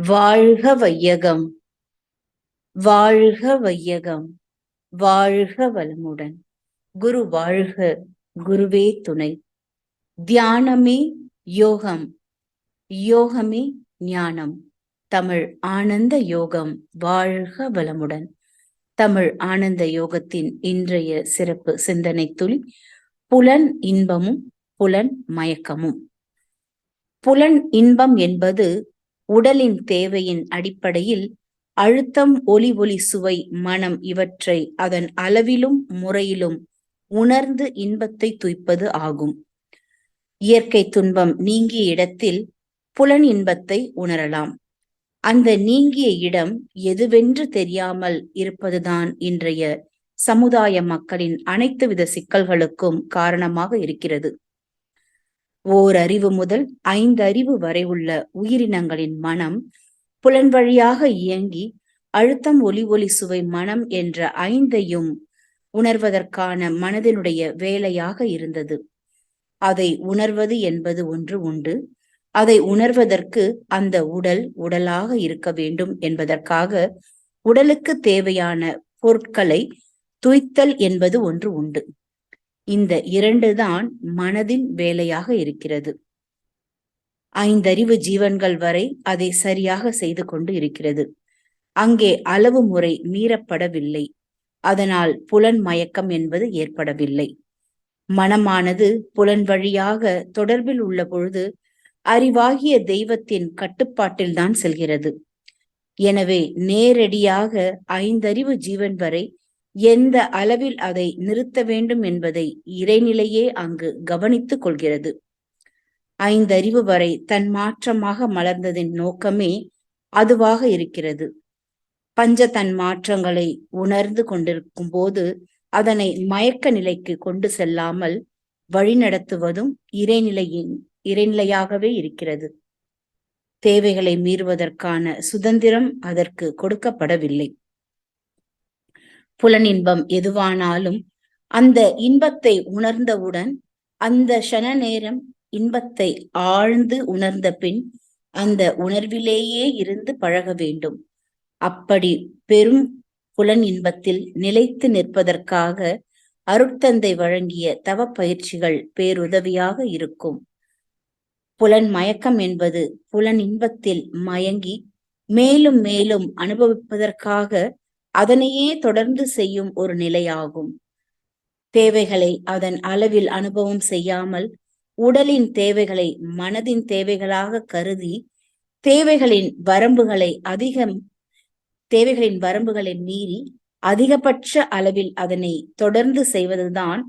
வாழ்க வையகம், வாழ்க வையகம், வாழ்க வளமுடன். குரு வாழ்க, குருவே துணை. தியானமே யோகம், யோகமே ஞானம். தமிழ் ஆனந்த யோகம் வாழ்க வளமுடன். தமிழ் ஆனந்த யோகத்தின் இன்றைய சிறப்பு சிந்தனை துளி புலன் இன்பமும் புலன் மயக்கமும். புலன் இன்பம் என்பது உடலின் தேவையின் அடிப்படையில் அழுத்தம், ஒலி சுவை, மனம் இவற்றை அதன் அளவிலும் முறையிலும் உணர்ந்து இன்பத்தை துய்ப்பது ஆகும். இயற்கை துன்பம் நீங்கிய இடத்தில் புலன் இன்பத்தை உணரலாம். அந்த நீங்கிய இடம் எதுவென்று தெரியாமல் இருப்பதுதான் இன்றைய சமுதாய மக்களின் அனைத்து வித சிக்கல்களுக்கும் காரணமாக இருக்கிறது. ஓரறிவு முதல் 5 அறிவு வரை உள்ள உயிரினங்களின் மனம் புலன் வழியாக இயங்கி அழுத்தம், ஒலி சுவை, மனம் என்ற 5ஐயும் உணர்வதற்கான மனதினுடைய வேலையாக இருந்தது. அதை உணர்வது என்பது ஒன்று உண்டு. அதை உணர்வதற்கு அந்த உடலாக இருக்க வேண்டும் என்பதற்காக உடலுக்கு தேவையான பொருட்களை துய்த்தல் என்பது ஒன்று உண்டு. இந்த 2 தான் மனதின் வேலையாக இருக்கிறது. 5 அறிவு ஜீவன்கள் வரை அதை சரியாக செய்து கொண்டு இருக்கிறது. அங்கே அளவு முறை மீறப்படவில்லை. அதனால் புலன் மயக்கம் என்பது ஏற்படவில்லை. மனமானது புலன் வழியாக தொடர்பில் உள்ள பொழுது அறிவாகிய தெய்வத்தின் கட்டுப்பாட்டில்தான் செல்கிறது. எனவே நேரடியாக 5 அறிவு ஜீவன் வரை எந்த அளவில் அதை நிறுத்த வேண்டும் என்பதை இறைநிலையே அங்கு கவனித்துக் கொள்கிறது. 5 அறிவு வரை தன் மாற்றமாக மலர்ந்ததின் நோக்கமே அதுவாக இருக்கிறது. பஞ்ச தன் மாற்றங்களை உணர்ந்து கொண்டிருக்கும் போது அதனை மயக்க நிலைக்கு கொண்டு செல்லாமல் வழிநடத்துவதும் இறைநிலையாகவே இருக்கிறது. தேவைகளை மீறுவதற்கான சுதந்திரம் அதற்கு கொடுக்கப்படவில்லை. புலனின்பம் எதுவானாலும் அந்த இன்பத்தை உணர்ந்தவுடன் அந்த க்ஷண நேரம் இன்பத்தை ஆழ்ந்து உணர்ந்த பின் அந்த உணர்விலேயே இருந்து பழக வேண்டும். அப்படி பெரும் புலன் இன்பத்தில் நிலைத்து நிற்பதற்காக அருட்தந்தை வழங்கிய தவ பயிற்சிகள் பேருதவியாக இருக்கும். புலன் மயக்கம் என்பது புலன் இன்பத்தில் மயங்கி மேலும் மேலும் அனுபவிப்பதற்காக அதனையே தொடர்ந்து செய்யும் ஒரு நிலையாகும். தேவைகளை அதன் அளவில் அனுபவம் செய்யாமல் உடலின் தேவைகளை மனதின் தேவைகளாக கருதி தேவைகளின் வரம்புகளை மீறி அதிகபட்ச அளவில் அதனை தொடர்ந்து செய்வதுதான்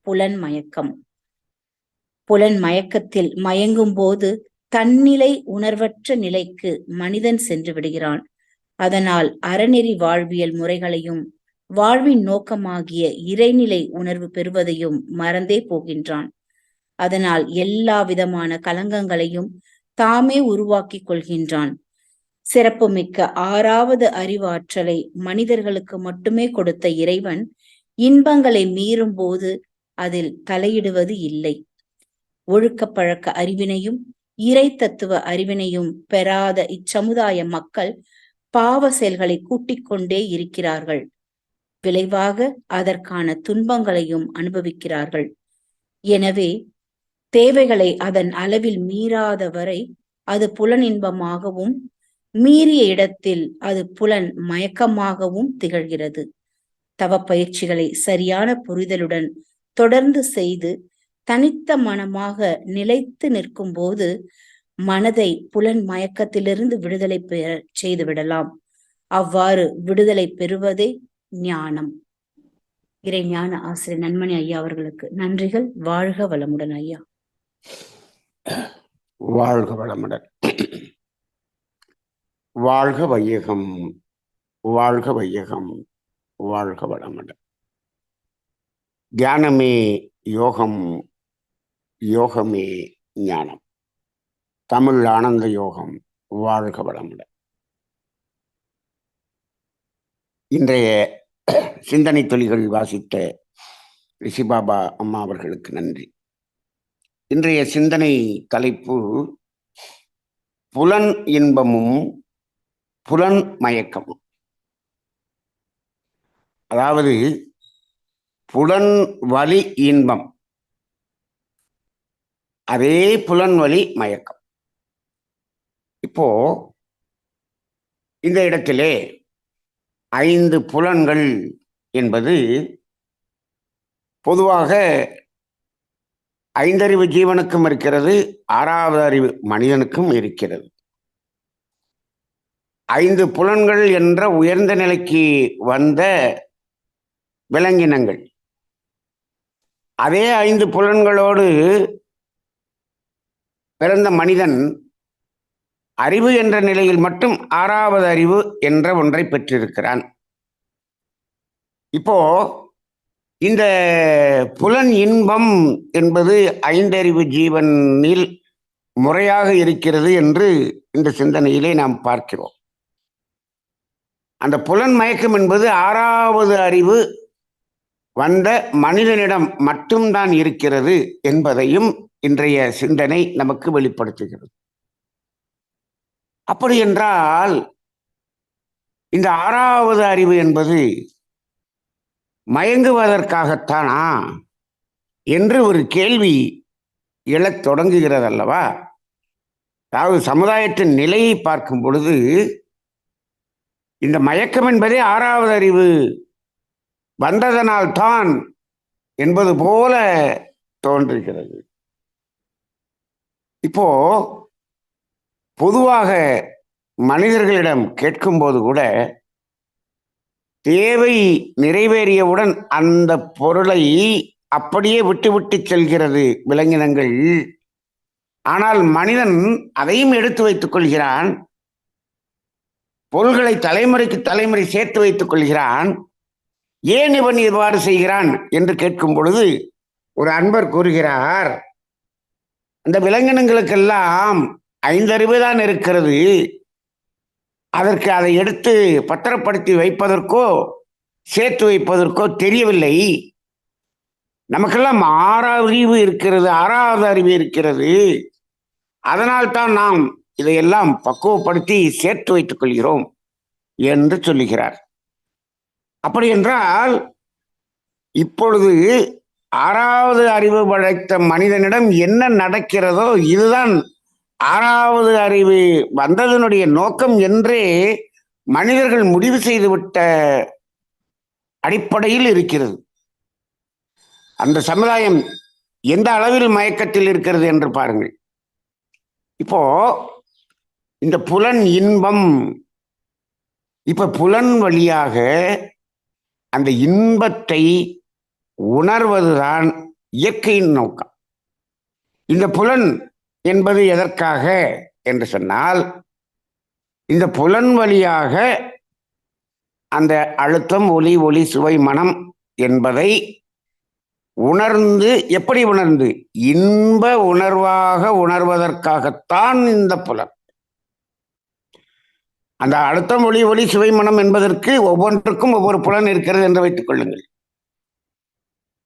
புலன் மயக்கம். புலன் மயக்கத்தில் மயங்கும் போது தன்னிலை உணர்வற்ற நிலைக்கு மனிதன் சென்று விடுகிறான். அதனால் அறநெறி வாழ்வியல் முறைகளையும் வாழ்வின் நோக்கமாகிய இறைநிலை உணர்வு பெறுவதையும் மறந்தே போகின்றான். அதனால் எல்லா விதமான கலங்கங்களையும் தாமே உருவாக்கி கொள்கின்றான். சிறப்புமிக்க 6வது அறிவாற்றலை மனிதர்களுக்கு மட்டுமே கொடுத்த இறைவன் இன்பங்களை மீறும் போது அதில் தலையிடுவது இல்லை. ஒழுக்க பழக்க அறிவினையும் இறை தத்துவ அறிவினையும் பெறாத இச்சமுதாய மக்கள் பாவ செயல்களை கூட்டிக் கொண்டே இருக்கிறார்கள். விளைவாக அதற்கான துன்பங்களையும் அனுபவிக்கிறார்கள். எனவே தேவைகளை அதன் அளவில் மீறாத வரை அது புலன் இன்பமாகவும் மீறிய இடத்தில் அது புலன் மயக்கமாகவும் திகழ்கிறது. தவ பயிற்சிகளை சரியான புரிதலுடன் தொடர்ந்து செய்து தனித்த மனமாக நிலைத்து நிற்கும் போது மனதை புலன் மயக்கத்திலிருந்து விடுதலை பெற செய்து விடலாம். அவ்வாறு விடுதலை பெறுவதே ஞானம். இறை ஞான ஆசிரியர் நன்மணி ஐயா அவர்களுக்கு நன்றிகள். வாழ்க வளமுடன் ஐயா. வாழ்க வளமுடன். வாழ்க வையகம், வாழ்க வையகம், வாழ்க வளமுடன். தியானமே யோகம், யோகமே ஞானம். தமிழ் ஆனந்த யோகம் வாழ்க வளமுடன். இன்றைய சிந்தனை துளிகள் வாசித்த ரிஷிபாபா அம்மா அவர்களுக்கு நன்றி. இன்றைய சிந்தனை தலைப்பு புலன் இன்பமும் புலன் மயக்கம். அதாவது புலன் வலி இன்பம், அதே புலன் வலி மயக்கம். இப்போ இந்த இடத்திலே 5 புலன்கள் என்பது பொதுவாக 5 அறிவு ஜீவனுக்கும் இருக்கிறது, 6வது அறிவு மனிதனுக்கும் இருக்கிறது. 5 புலன்கள் என்ற உயர்ந்த நிலைக்கு வந்த விலங்கினங்கள், அதே 5 புலன்களோடு பிறந்த மனிதன் அறிவு என்ற நிலையில் மட்டும் 6வது அறிவு என்ற ஒன்றை பெற்றிருக்கிறான். இப்போ இந்த புலன் இன்பம் என்பது 5 அறிவு ஜீவனில் முறையாக இருக்கிறது என்று இந்த சிந்தனையிலே நாம் பார்க்கிறோம். அந்த புலன் மயக்கம் என்பது 6வது அறிவு வந்த மனிதனிடம் மட்டும்தான் இருக்கிறது என்பதையும் இன்றைய சிந்தனை நமக்கு வெளிப்படுத்துகிறது. அப்படி என்றால் இந்த 6வது அறிவு என்பது மயங்குவதற்காகத்தானா என்று ஒரு கேள்வி எழத் தொடங்குகிறது அல்லவா? அதாவது சமுதாயத்தின் நிலையை பார்க்கும் பொழுது இந்த மயக்கம் என்பதே 6வது அறிவு வந்ததனால்தான் என்பது போல தோன்றுகிறது. இப்போ பொதுவாக மனிதர்களிடம் கேட்கும்போது கூட தேவை நிறைவேறியவுடன் அந்த பொருளை அப்படியே விட்டு செல்கிறது விலங்கினங்கள். ஆனால் மனிதன் அதையும் எடுத்து வைத்துக் கொள்கிறான், பொருள்களை தலைமுறைக்கு தலைமுறை சேர்த்து வைத்துக் கொள்கிறான். ஏன் இவன் இவ்வாறு செய்கிறான் என்று கேட்கும் பொழுது ஒரு அன்பர் கூறுகிறார், அந்த விலங்கினங்களுக்கெல்லாம் 5 அறிவு தான் இருக்கிறது, அதற்கு அதை எடுத்து பத்திரப்படுத்தி வைப்பதற்கோ சேர்த்து வைப்பதற்கோ தெரியவில்லை. நமக்கெல்லாம் 6 அறிவு இருக்கிறது, 6வது அறிவு இருக்கிறது, அதனால்தான் நாம் இதையெல்லாம் பக்குவப்படுத்தி சேர்த்து வைத்துக் கொள்கிறோம் என்று சொல்லுகிறார். அப்படி என்றால் இப்பொழுது 6வது அறிவு படைத்த மனிதனிடம் என்ன நடக்கிறதோ இதுதான் 6வது அறிவு வந்ததனுடைய நோக்கம் என்றே மனிதர்கள் முடிவு செய்துவிட்ட அடிப்படையில் இருக்கிறது. அந்த சமுதாயம் எந்த அளவில் மயக்கத்தில் இருக்கிறது என்று பாருங்கள். இப்போ இந்த புலன் இன்பம், இப்ப புலன் வழியாக அந்த இன்பத்தை உணர்வதுதான் இயற்கையின் நோக்கம். இந்த புலன் என்பது எதற்காக என்று சொன்னால், இந்த புலன் வழியாக அந்த அழுத்தம், ஒலி, ஒளி, சுவை, மனம் என்பதை உணர்ந்து, எப்படி உணர்ந்து, இன்ப உணர்வாக உணர்வதற்காகத்தான் இந்த புலன். அந்த அழுத்தம், ஒளி, ஒளி, சுவை, மனம் என்பதற்கு ஒவ்வொன்றுக்கும் ஒவ்வொரு புலன் இருக்கிறது என்று வைத்துக் கொள்ளுங்கள்.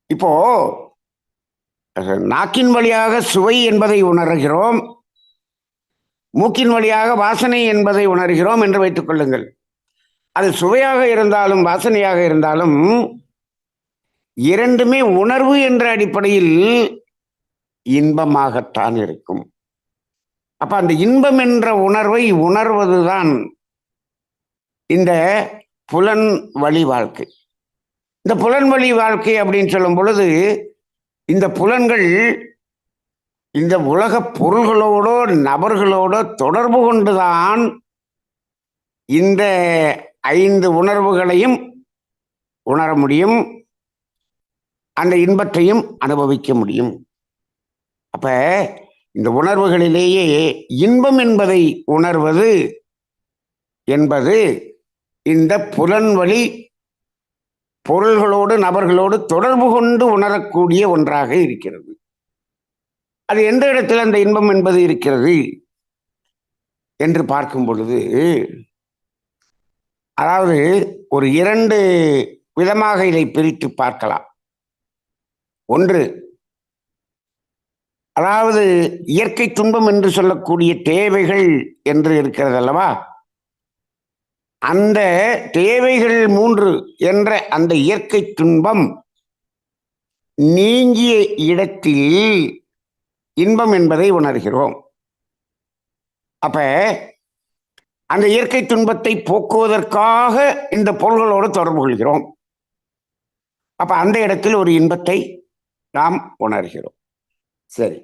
இப்போ நாக்கின் வழியாக சுவை என்பதை உணர்கிறோம், மூக்கின் வழியாக வாசனை என்பதை உணர்கிறோம் என்று வைத்துக் கொள்ளுங்கள். அது சுவையாக இருந்தாலும் வாசனையாக இருந்தாலும் இரண்டுமே உணர்வு என்ற அடிப்படையில் இன்பமாகத்தான் இருக்கும். அப்ப அந்த இன்பம் என்ற உணர்வை உணர்வதுதான் இந்த புலன் வழி வாழ்க்கை. இந்த புலன் வழி வாழ்க்கை அப்படின்னு சொல்லும் பொழுது இந்த புலன்கள் இந்த உலக பொருள்களோடோ நபர்களோடோ தொடர்பு கொண்டுதான் இந்த 5 உணர்வுகளையும் உணர முடியும், அந்த இன்பத்தையும் அனுபவிக்க முடியும். அப்ப இந்த உணர்வுகளிலேயே இன்பம் என்பதை உணர்வது என்பது இந்த புலன் வழி பொருள்களோடு நபர்களோடு தொடர்பு கொண்டு உணரக்கூடிய ஒன்றாக இருக்கிறது. அது எந்த இடத்தில் அந்த இன்பம் என்பது இருக்கிறது என்று பார்க்கும் பொழுது, அதாவது ஒரு 2 விதமாக இதை பிரித்து பார்க்கலாம். ஒன்று, அதாவது இயற்கை துன்பம் என்று சொல்லக்கூடிய தேவைகள் என்று இருக்கிறது அல்லவா? அந்த தேவைகள் 3 என்ற அந்த இயற்கை துன்பம் நீங்கிய இடத்தில் இன்பம் என்பதை உணர்கிறோம். அப்ப அந்த இயற்கை துன்பத்தை போக்குவதற்காக இந்த பொருள்களோடு தொடர்பு கொள்கிறோம். அப்ப அந்த இடத்தில் ஒரு இன்பத்தை நாம் உணர்கிறோம். சரி,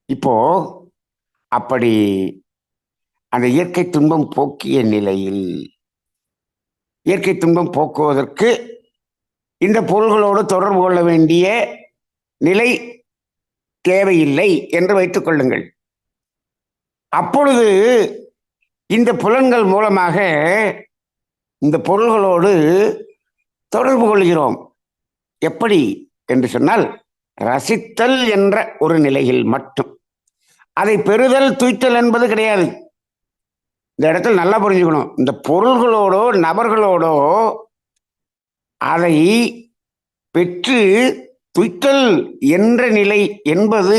இப்போ அப்படி அந்த இயற்கை துன்பம் போக்கிய நிலையில் இயற்கை துன்பம் போக்குவதற்கு இந்த பொருள்களோடு தொடர்பு கொள்ள வேண்டிய நிலை தேவையில்லை என்று வைத்துக் கொள்ளுங்கள். அப்பொழுது இந்த புலன்கள் மூலமாக இந்த பொருள்களோடு தொடர்பு கொள்கிறோம். எப்படி என்று சொன்னால், ரசித்தல் என்ற ஒரு நிலையில் மட்டும். அதை பெறுதல் துய்த்தல் என்பது கிடையாது. இந்த இடத்தில் நல்லா புரிஞ்சுக்கணும். இந்த பொருள்களோடோ நபர்களோடோ அதை பெற்று துய்த்தல் என்ற நிலை என்பது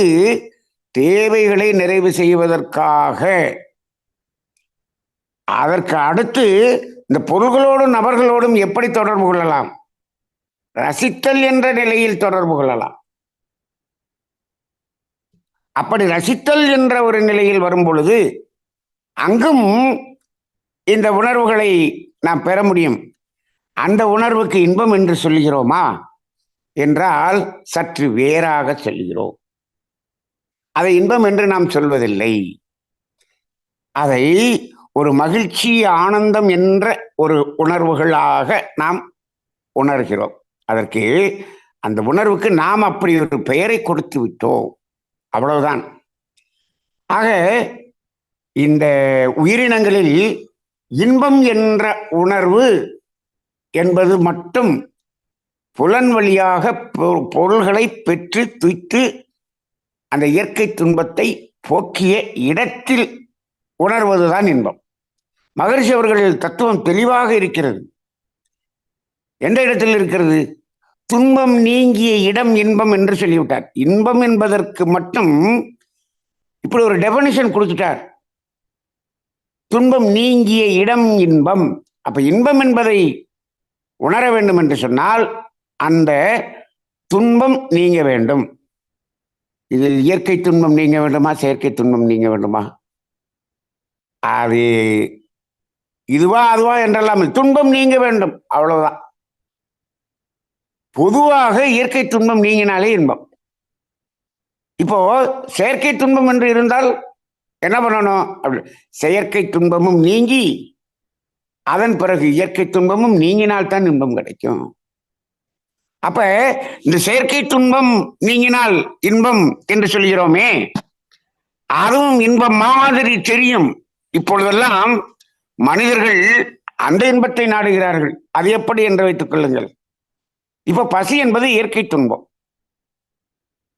தேவைகளை நிறைவு செய்வதற்காக. அதற்கு அடுத்து இந்த பொருள்களோடும் நபர்களோடும் எப்படி தொடர்பு கொள்ளலாம்? ரசித்தல் என்ற நிலையில் தொடர்பு கொள்ளலாம். அப்படி ரசித்தல் என்ற ஒரு நிலையில் வரும் பொழுது அங்கும் இந்த உணர்வுகளை நாம் பெற முடியும். அந்த உணர்வுக்கு இன்பம் என்று சொல்கிறோமா என்றால் சற்று வேறாக சொல்கிறோம். அதை இன்பம் என்று நாம் சொல்வதில்லை. அதை ஒரு மகிழ்ச்சி, ஆனந்தம் என்ற ஒரு உணர்வுகளாக நாம் உணர்கிறோம். அதற்கு அந்த உணர்வுக்கு நாம் அப்படி ஒரு பெயரை கொடுத்து விட்டோம், அவ்வளவுதான். ஆக இந்த உயிரினங்களில் இன்பம் என்ற உணர்வு என்பது மட்டும் புலன் வழியாக பொருள்களை பெற்று துய்த்து அந்த இயற்கை துன்பத்தை போக்கிய இடத்தில் உணர்வதுதான் இன்பம். மகரிஷி அவர்கள் தத்துவம் தெளிவாக இருக்கிறது. எந்த இடத்தில் இருக்கிறது? துன்பம் நீங்கிய இடம் இன்பம் என்று சொல்லிவிட்டார். இன்பம் என்பதற்கு மட்டும் இப்படி ஒரு டெபனிஷன் கொடுத்துட்டார். துன்பம் நீங்கிய இடம் இன்பம். அப்ப இன்பம் என்பதை உணர வேண்டும் என்று சொன்னால் அந்த துன்பம் நீங்க வேண்டும். இதில் இயற்கை துன்பம் நீங்க வேண்டுமா, செயற்கை துன்பம் நீங்க வேண்டுமா? அது இதுவா அதுவா என்றெல்லாம் துன்பம் நீங்க வேண்டும், அவ்வளவுதான். பொதுவாக இயற்கை துன்பம் நீங்கினாலே இன்பம். இப்போ செயற்கை துன்பம் என்று இருந்தால் என்ன பண்ணணும்? அப்படி செயற்கை துன்பமும் நீங்கி அதன் பிறகு இயற்கை துன்பமும் நீங்கினால்தான் இன்பம் கிடைக்கும். அப்ப இந்த செயற்கை துன்பம் நீங்கினால் இன்பம் என்று சொல்கிறோமே, அதுவும் இன்பம் மாதிரி தெரியும். இப்பொழுதெல்லாம் மனிதர்கள் அந்த இன்பத்தை நாடுகிறார்கள். அது எப்படி என்று வைத்துக் கொள்ளுங்கள். இப்போ பசி என்பது இயற்கை துன்பம்.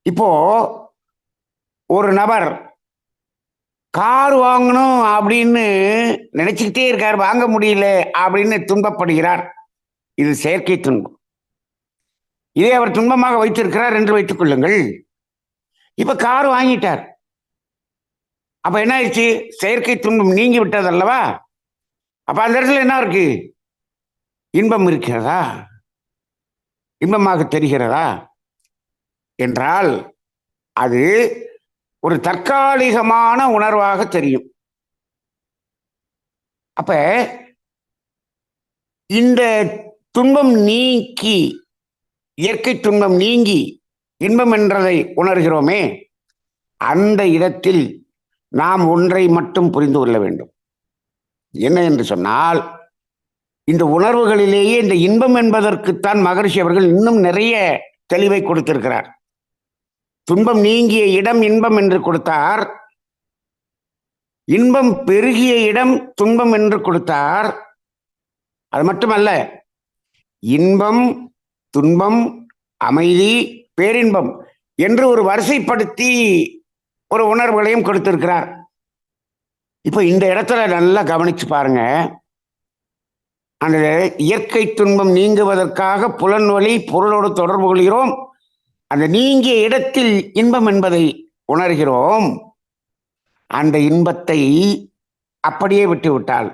இப்போ ஒரு நபர் கார் வாங்கணும் அப்படின்னு நினைச்சுக்கிட்டே இருக்கார், வாங்க முடியல அப்படின்னு துன்பப்படுகிறார். இது செயற்கை துன்பம். இதை அவர் துன்பமாக வைத்திருக்கிறார் என்று வைத்துக் கொள்ளுங்கள். இப்ப கார் வாங்கிட்டார். அப்ப என்ன ஆயிடுச்சு? செயற்கை துன்பம் நீங்கி விட்டது அல்லவா? அப்ப அந்த இடத்துல என்ன இருக்கு? இன்பம் இருக்கிறதா? இன்பமாக தெரிகிறதா என்றால் அது ஒரு தற்காலிகமான உணர்வாக தெரியும். அப்ப இந்த துன்பம் நீக்கி, இயற்கை துன்பம் நீங்கி இன்பம் என்றதை உணர்கிறோமே, அந்த இடத்தில் நாம் ஒன்றை மட்டும் புரிந்து கொள்ள வேண்டும். என்ன என்று சொன்னால், இந்த உணர்வுகளிலேயே இந்த இன்பம் என்பதற்குத்தான் மகரிஷி அவர்கள் இன்னும் நிறைய தெளிவை கொடுத்திருக்கிறார். துன்பம் நீங்கிய இடம் இன்பம் என்று கொடுத்தார், இன்பம் பெருகிய இடம் துன்பம் என்று கொடுத்தார். அது மட்டுமல்ல, இன்பம், துன்பம், அமைதி, பேரின்பம் என்று ஒரு வரிசைப்படுத்தி ஒரு உணர்வுகளையும் கொடுத்திருக்கிறார். இப்ப இந்த இடத்துல நல்லா கவனிச்சு பாருங்க. அந்த இயற்கை துன்பம் நீங்குவதற்காக புலன் வழி பொருளோடு தொடர்பு கொள்கிறோம். அந்த நீங்கிய இடத்தில் இன்பம் என்பதை உணர்கிறோம். அந்த இன்பத்தை அப்படியே விட்டுவிட்டால்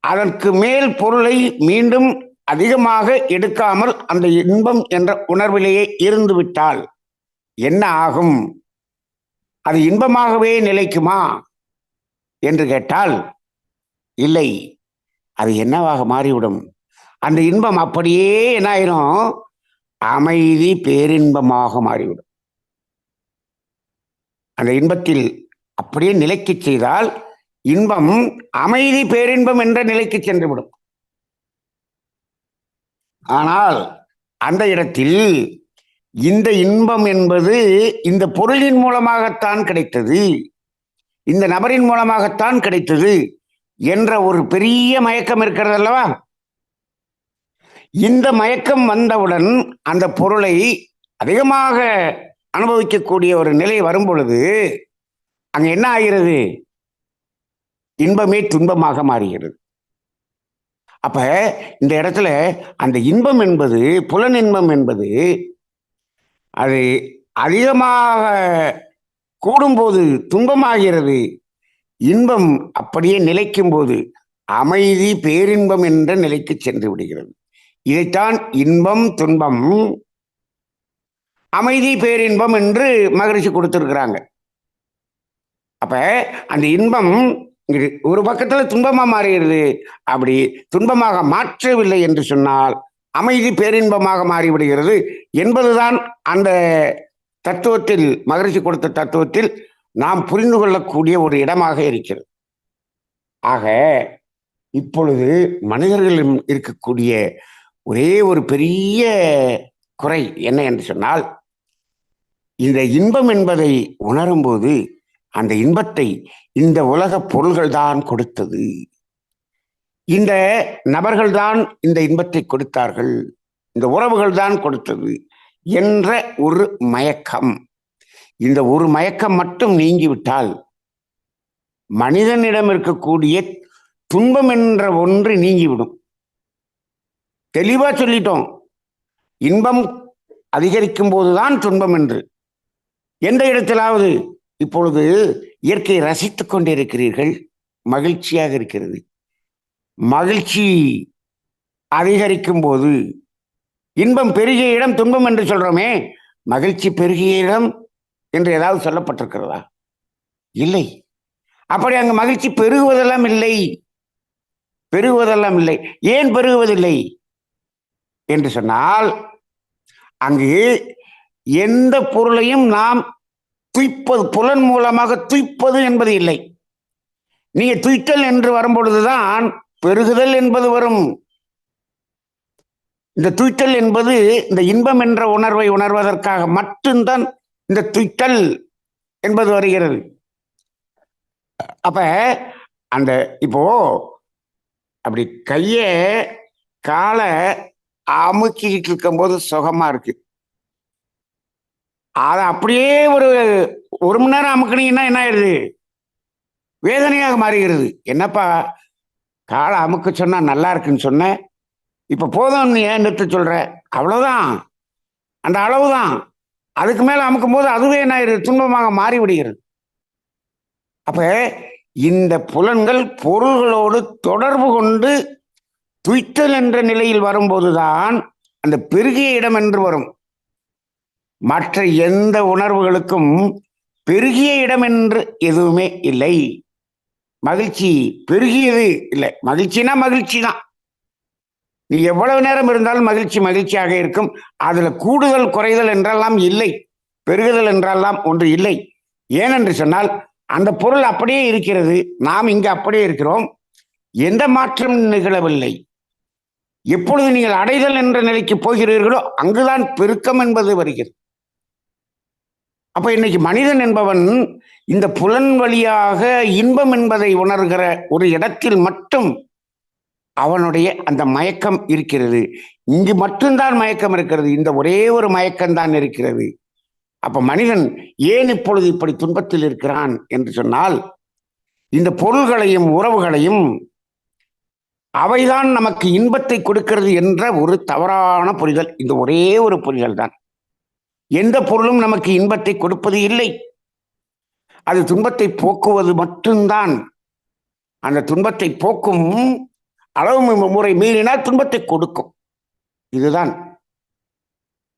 அதற்கு மேல் பொருளை மீண்டும் அதிகமாக எடுக்காமல் அந்த இன்பம் என்ற உணர்விலேயே இருந்து விட்டால் என்ன ஆகும்? அது இன்பமாகவே நிலைக்குமா என்று கேட்டால் இல்லை, அது என்னவாக மாறிவிடும்? அந்த இன்பம் அப்படியே என்ன ஆயிரும்? அமைதி பேரின்பமாக மாறிவிடும். அந்த இன்பத்தில் அப்படியே நிலைக்கு செய்தால் இன்பம் அமைதி பேரின்பம் என்ற நிலைக்கு சென்றுவிடும். ஆனால் அந்த இடத்தில் இந்த இன்பம் என்பது இந்த பொருளின் மூலமாகத்தான் கிடைத்தது, இந்த நபரின் மூலமாகத்தான் கிடைத்தது என்ற ஒரு பெரிய மயக்கம் இருக்கிறது அல்லவா? இந்த மயக்கம் வந்தவுடன் அந்த பொருளை அதிகமாக அனுபவிக்கக்கூடிய ஒரு நிலை வரும் பொழுது அங்க என்ன ஆகிறது? இன்பமே துன்பமாக மாறுகிறது. அப்ப இந்த இடத்துல அந்த இன்பம் என்பது, புலன் இன்பம் என்பது, அது அதிகமாக கூடும்போது துன்பமாகிறது. இன்பம் அப்படியே நிலைக்கும் போது அமைதி பேரின்பம் என்ற நிலைக்கு சென்று விடுகிறது. இதைத்தான் இன்பம் துன்பம் அமைதி பேரின்பம் என்று மகரிஷி கொடுத்திருக்கிறாங்க. அப்ப அந்த இன்பம் ஒரு பக்கத்துல துன்பமா மாறுகிறது. அப்படி துன்பமாக மாற்றவில்லை என்று சொன்னால் அமைதி பேரின்பமாக மாறிவிடுகிறது என்பதுதான் அந்த தத்துவத்தில், மகரிஷி கொடுத்த தத்துவத்தில் நாம் புரிந்து கொள்ளக்கூடிய ஒரு இடமாக இருக்கிறது. ஆக இப்பொழுது மனிதர்களிடம் இருக்கக்கூடிய ஒரே ஒரு பெரிய குறை என்ன என்று சொன்னால், இந்த இன்பம் என்பதை உணரும் போது அந்த இன்பத்தை இந்த உலக பொருள்கள் தான் கொடுத்தது, இந்த நபர்கள் தான் இந்த இன்பத்தை கொடுத்தார்கள், இந்த உறவுகள் தான் கொடுத்தது என்ற ஒரு மயக்கம். இந்த ஒரு மயக்கம் மட்டும் நீங்கிவிட்டால் மனிதனிடம் இருக்கக்கூடிய துன்பம் என்ற ஒன்று நீங்கிவிடும். தெளிவா சொல்லிட்டோம், இன்பம் அதிகரிக்கும் போதுதான் துன்பம் என்று. எந்த இடத்திலாவது இப்பொழுது இயற்கையை ரசித்துக் கொண்டிருக்கிறீர்கள், மகிழ்ச்சியாக இருக்கிறது. மகிழ்ச்சி அதிகரிக்கும் போது இன்பம் பெருகிய இடம் துன்பம் என்று சொல்றோமே, மகிழ்ச்சி பெருகிய இடம் என்று ஏதாவது சொல்லப்பட்டிருக்கிறதா? இல்லை. அப்படி அங்கு மகிழ்ச்சி பெருகுவதெல்லாம் இல்லை, பெருகுவதெல்லாம் இல்லை. ஏன் பெருகுவதில்லை என்று சொன்னால், அங்கு எந்த பொருளையும் நாம் துய்ப்பது, புலன் மூலமாக துய்ப்பது என்பது இல்லை. நீங்க துய்த்தல் என்று வரும்பொழுதுதான் பெருகுதல் என்பது வரும். இந்த துய்த்தல் என்பது இந்த இன்பம் என்ற உணர்வை உணர்வதற்காக மட்டும்தான் இந்த துய்த்தல் என்பது வருகிறது. அப்ப அந்த இப்போ அப்படி கைய காலை அமுக்கிட்டு இருக்கும் போது சுகமா இருக்கு. அதை அப்படியே ஒரு மணி நேரம் அமுக்கினீங்கன்னா என்ன ஆயிடுது? வேதனையாக மாறுகிறது. என்னப்பா காலை அமுக்க சொன்னா நல்லா இருக்குன்னு சொன்ன, இப்ப போதும் நீ ஏன் நிறுத்த சொல்ற? அவ்வளவுதான், அந்த அளவுதான். அதுக்கு மேல அமுக்கும் போது அதுவே என்ன ஆயிடுது? துன்பமாக மாறி விடுகிறது. அப்ப இந்த புலன்கள் பொருள்களோடு தொடர்பு கொண்டு துய்த்தல் என்ற நிலையில் வரும்போதுதான் அந்த பெருகிய இடம் என்று வரும். மற்ற எந்த உணர்வுகளுக்கும் பெருகிய இடம் என்று எதுவுமே இல்லை. மகிழ்ச்சி பெருகியது இல்லை. மகிழ்ச்சினா மகிழ்ச்சி தான். நீ எவ்வளவு நேரம் இருந்தாலும் மகிழ்ச்சி மகிழ்ச்சியாக இருக்கும். அதுல கூடுதல் குறைதல் என்றெல்லாம் இல்லை, பெருகுதல் என்றெல்லாம் ஒன்று இல்லை. ஏனென்று சொன்னால் அந்த பொருள் அப்படியே இருக்கிறது, நாம் இங்கு அப்படியே இருக்கிறோம், எந்த மாற்றம் நிகழவில்லை. எப்பொழுது நீங்கள் அடைதல் என்ற நிலைக்கு போகிறீர்களோ அங்குதான் பெருக்கம் என்பது வருகிறது. அப்ப இன்னைக்கு மனிதன் என்பவன் இந்த புலன் வழியாக இன்பம் என்பதை உணர்கிற ஒரு இடத்தில் மட்டும் அவனுடைய அந்த மயக்கம் இருக்கிறது. இங்கு மட்டும்தான் மயக்கம் இருக்கிறது, இந்த ஒரே ஒரு மயக்கம்தான் இருக்கிறது. அப்ப மனிதன் ஏன் இப்பொழுது இப்படி துன்பத்தில் இருக்கிறான் என்று சொன்னால், இந்த பொருள்களையும் உறவுகளையும் அவைதான் நமக்கு இன்பத்தை கொடுக்கிறது என்ற ஒரு தவறான புரிதல். இந்த ஒரே ஒரு புரிதல் தான். எந்த பொருளும் நமக்கு இன்பத்தை கொடுப்பது இல்லை, அது துன்பத்தை போக்குவது மட்டும்தான். அந்த துன்பத்தை போக்கும் அளவு முறை மீறினால் துன்பத்தை கொடுக்கும். இதுதான்,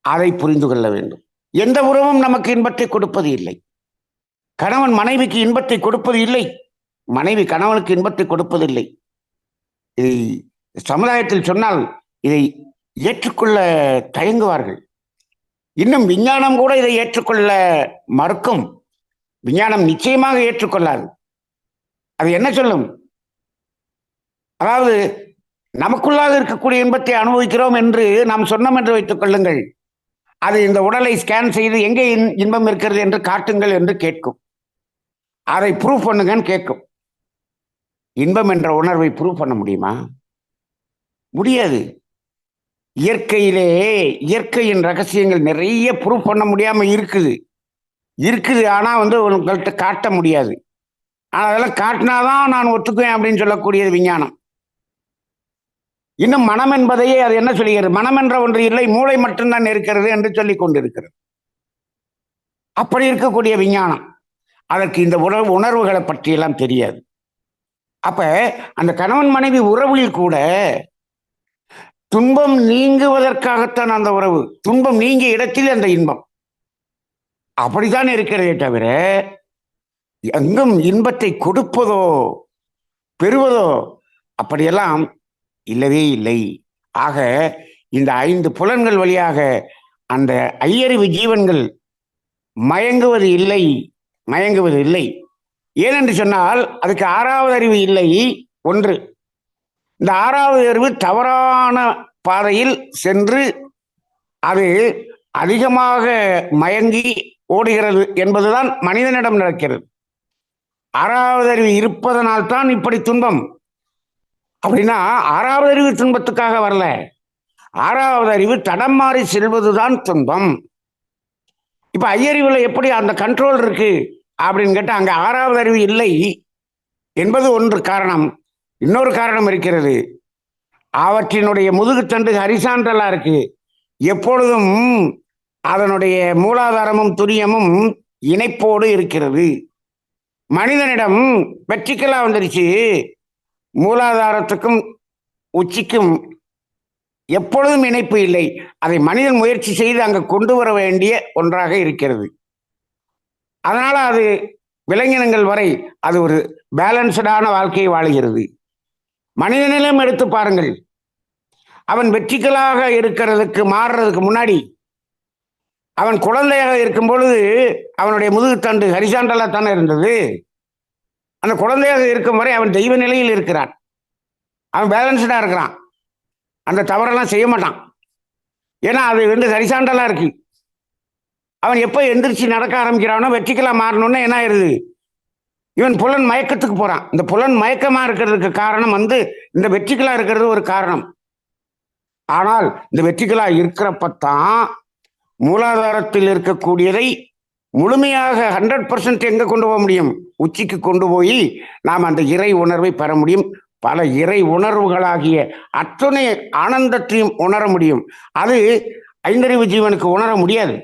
அதை புரிந்து கொள்ள வேண்டும். எந்த உறவும் நமக்கு இன்பத்தை கொடுப்பது இல்லை. கணவன் மனைவிக்கு இன்பத்தை கொடுப்பது இல்லை, மனைவி கணவனுக்கு இன்பத்தை கொடுப்பதில்லை. இதை சமுதாயத்தில் சொன்னால் இதை ஏற்றுக்கொள்ள தயங்குவார்கள். இன்னும் விஞ்ஞானம் கூட இதை ஏற்றுக்கொள்ள மறுக்கும். விஞ்ஞானம் நிச்சயமாக ஏற்றுக்கொள்ளாது. அது என்ன சொல்லும்? அதாவது நமக்குள்ளாக இருக்கக்கூடிய இன்பத்தை அனுபவிக்கிறோம் என்று நாம் சொன்னோம் என்று வைத்துக் கொள்ளுங்கள். அது இந்த உடலை ஸ்கேன் செய்து எங்கே இன்பம் இருக்கிறது என்று காட்டுங்கள் என்று கேட்கும். அதை ப்ரூவ் பண்ணுங்கன்னு கேட்கும். இன்பம் என்ற உணர்வை ப்ரூவ் பண்ண முடியுமா? முடியாது. இயற்கையிலே இயற்கையின் ரகசியங்கள் நிறைய ப்ரூவ் பண்ண முடியாம இருக்குது. ஆனா உங்கள்கிட்ட காட்ட முடியாது. அதெல்லாம் காட்டினாதான் நான் ஒத்துக்குவேன் அப்படின்னு சொல்லக்கூடியது விஞ்ஞானம். இன்னும் மனம் என்பதையே அது என்ன சொல்கிறது? மனம் என்ற ஒன்று இல்லை, மூளை மட்டும்தான் இருக்கிறது என்று சொல்லிக் கொண்டிருக்கிறது. அப்படி இருக்கக்கூடிய விஞ்ஞானம் அதற்கு இந்த உணர்வுகளை பற்றியெல்லாம் தெரியாது. அப்ப அந்த கணவன் மனைவி உறவில் கூட துன்பம் நீங்குவதற்காகத்தான் அந்த உறவு. துன்பம் நீங்கிய இடத்தில் அந்த இன்பம். அப்படித்தான் இருக்கிறதே தவிர எங்கும் இன்பத்தை கொடுப்பதோ பெறுவதோ அப்படியெல்லாம் இல்லவே இல்லை. ஆக இந்த 5 புலன்கள் வழியாக அந்த ஐயறிவு ஜீவன்கள் மயங்குவது இல்லை. ஏனென்று சொன்னால் அதுக்கு 6வது அறிவு இல்லை. ஒன்று, இந்த 6வது அறிவு தவறான பாதையில் சென்று அது அதிகமாக மயங்கி ஓடுகிறது என்பதுதான் மனிதனிடம் நடக்கிறது. 6வது அறிவு இருப்பதனால்தான் இப்படி துன்பம். அப்படின்னா 6வது அறிவு துன்பத்துக்காக வரல. 6வது அறிவு தடம் மாறி செல்வதுதான் துன்பம். இப்ப ஐயறிவுல எப்படி அந்த கண்ட்ரோல் இருக்கு அப்படின்னு கேட்டா அங்க 6வது அறிவு இல்லை என்பது ஒன்று காரணம். இன்னொரு காரணம் இருக்கிறது. அவற்றினுடைய முதுகுத்தண்டு ஹரிசாண்டலா இருக்கு. எப்பொழுதும் அதனுடைய மூலாதாரமும் துரியமும் இணைப்போடு இருக்கிறது. மனிதனிடம் வெர்டிகலா வந்துருச்சு. மூலாதாரத்துக்கும் உச்சிக்கும் எப்பொழுதும் இணைப்பு இல்லை. அதை மனிதன் முயற்சி செய்து அங்க கொண்டு வர வேண்டிய ஒன்றாக இருக்கிறது. அதனால அது விலங்கினங்கள் வரை அது ஒரு பேலன்ஸ்டான வாழ்க்கையை வாழுகிறது. மனிதனிலும் எடுத்து பாருங்கள். அவன் வெர்டிகலாக இருக்கிறதுக்கு மாறுறதுக்கு முன்னாடி அவன் குழந்தையாக இருக்கும் பொழுது அவனுடைய முதுகுத்தண்டு ஹரிசாண்டலா தானே இருந்தது. அந்த குழந்தையாக இருக்கும் வரை அவன் தெய்வ நிலையில் இருக்கிறான். அவன் பேலன்ஸ்டா இருக்கிறான். அந்த தவறெல்லாம் செய்ய மாட்டான். ஏன்னா அது ஹரிசாண்டலா இருக்கு. அவன் எப்போ எந்திரிச்சு நடக்க ஆரம்பிக்கிறானோ வெர்டிகலா மாறணும்னா என்ன ஆயிருது? இவன் புலன் மயக்கத்துக்கு போறான். இந்த புலன் மயக்கமா இருக்கிறதுக்கு காரணம் இந்த வெர்டிகலா இருக்கிறது ஒரு காரணம். ஆனால் இந்த வெர்டிகலா இருக்கிறப்பத்தான் மூலாதாரத்தில் இருக்கக்கூடியதை முழுமையாக 100% எங்க கொண்டு போக முடியும்? உச்சிக்கு கொண்டு போய் நாம் அந்த இறை உணர்வை பெற முடியும். பல இறை உணர்வுகளாகிய அத்தனை ஆனந்தத்தையும் உணர முடியும். அது ஐந்தறிவு ஜீவனுக்கு உணர முடியாது.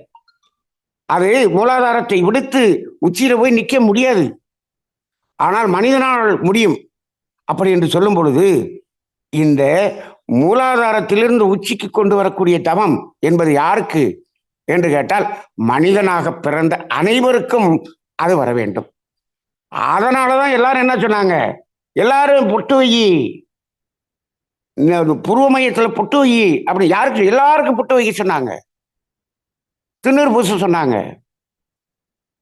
அது மூலாதாரத்தை விடுத்து உச்சியில போய் நிற்க முடியாது. ஆனால் மனிதனால் முடியும். அப்படி என்று சொல்லும் பொழுது இந்த மூலாதாரத்திலிருந்து உச்சிக்கு கொண்டு வரக்கூடிய தவம் என்பது யாருக்கு என்று கேட்டால் மனிதனாக பிறந்த அனைவருக்கும் அது வர வேண்டும். அதனாலதான் எல்லாரும் என்ன சொன்னாங்க? எல்லாரும் பொட்டு வை, புருவ மையத்துல பொட்டு வை அப்படி யாருக்கு? எல்லாருக்கும் பொட்டு வைக்க சொன்னாங்க. திண்ணூறு பூச சொன்னாங்க.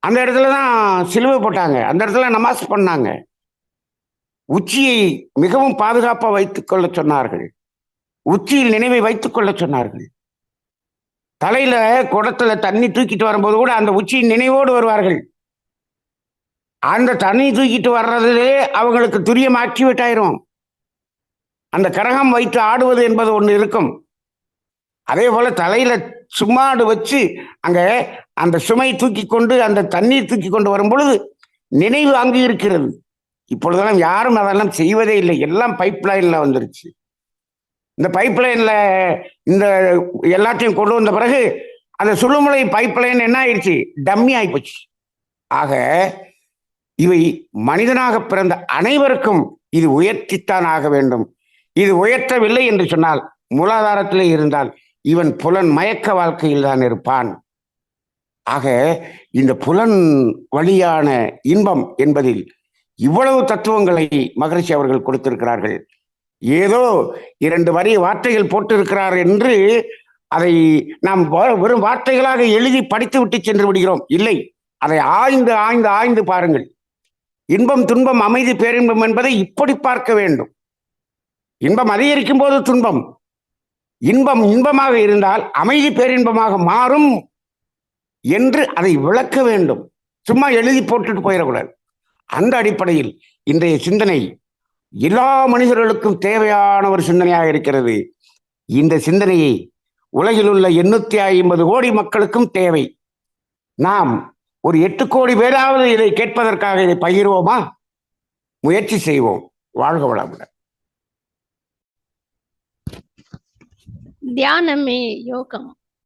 அந்த இடத்துலதான் சிலுவை போட்டாங்க. அந்த இடத்துல நமாஸ் பண்ணாங்க. உச்சியை மிகவும் பாதுகாப்பாக வைத்துக் கொள்ள சொன்னார்கள். உச்சியில் நினைவை வைத்துக் கொள்ள சொன்னார்கள். தலையில குடத்துல தண்ணி தூக்கிட்டு வரும்போது கூட அந்த உச்சியின் நினைவோடு வருவார்கள். அந்த தண்ணி தூக்கிட்டு வர்றதுலே அவங்களுக்கு துரியம் ஆக்டிவேட் ஆயிரும். அந்த கரகம் வைத்து ஆடுவது என்பது ஒன்று இருக்கும். அதே போல தலையில சும்மாடு வச்சு அங்க அந்த சுமை தூக்கி கொண்டு அந்த தண்ணீர் தூக்கி கொண்டு வரும் பொழுது நினைவு அங்கு இருக்கிறது. இப்பொழுதெல்லாம் யாரும் அதெல்லாம் செய்வதே இல்லை. எல்லாம் பைப் லைன்ல வந்துருச்சு. இந்த பைப் லைன்ல இந்த எல்லாத்தையும் கொண்டு வந்த பிறகு அந்த சுழுமுனை பைப் லைன் என்ன ஆயிடுச்சு? டம்மி ஆயிப்போச்சு. ஆக இவை மனிதனாக பிறந்த அனைவருக்கும் இது உயர்த்தித்தான் ஆக வேண்டும். இது உயர்த்தவில்லை என்று சொன்னால், மூலாதாரத்திலே இருந்தால் இவன் புலன் மயக்க வாழ்க்கையில் தான் இருப்பான். ஆக இந்த புலன் வழியான இன்பம் என்பதில் இவ்வளவு தத்துவங்களை மகரிஷி அவர்கள் கொடுத்திருக்கிறார்கள். ஏதோ 2 வரி வார்த்தைகள் போட்டிருக்கிறார் என்று அதை நாம் வெறும் வார்த்தைகளாக எழுதி படித்து விட்டு சென்று விடுகிறோம். இல்லை, அதை ஆய்ந்து ஆய்ந்து ஆய்ந்து பாருங்கள். இன்பம், துன்பம், அமைதி, பேரின்பம் என்பதை இப்படி பார்க்க வேண்டும். இன்பம் அதிகரிக்கும் போது துன்பம், இன்பம் இன்பமாக இருந்தால் அமைதி பேரின்பமாக மாறும் என்று அதை விளக்க வேண்டும். சும்மா எழுதி போட்டுட்டு போயிடக்கூடாது. அந்த அடிப்படையில் இன்றைய சிந்தனை எல்லா மனிதர்களுக்கும் தேவையான ஒரு சிந்தனையாக இருக்கிறது. இந்த சிந்தனையை உலகில் உள்ள 850 கோடி மக்களுக்கும் தேவை. நாம் ஒரு 8 கோடி பேராவது இதை கேட்பதற்காக இதை பகிர்வோமா? முயற்சி செய்வோம். வாழ்க வளமுடன். தியானமே யோகம்.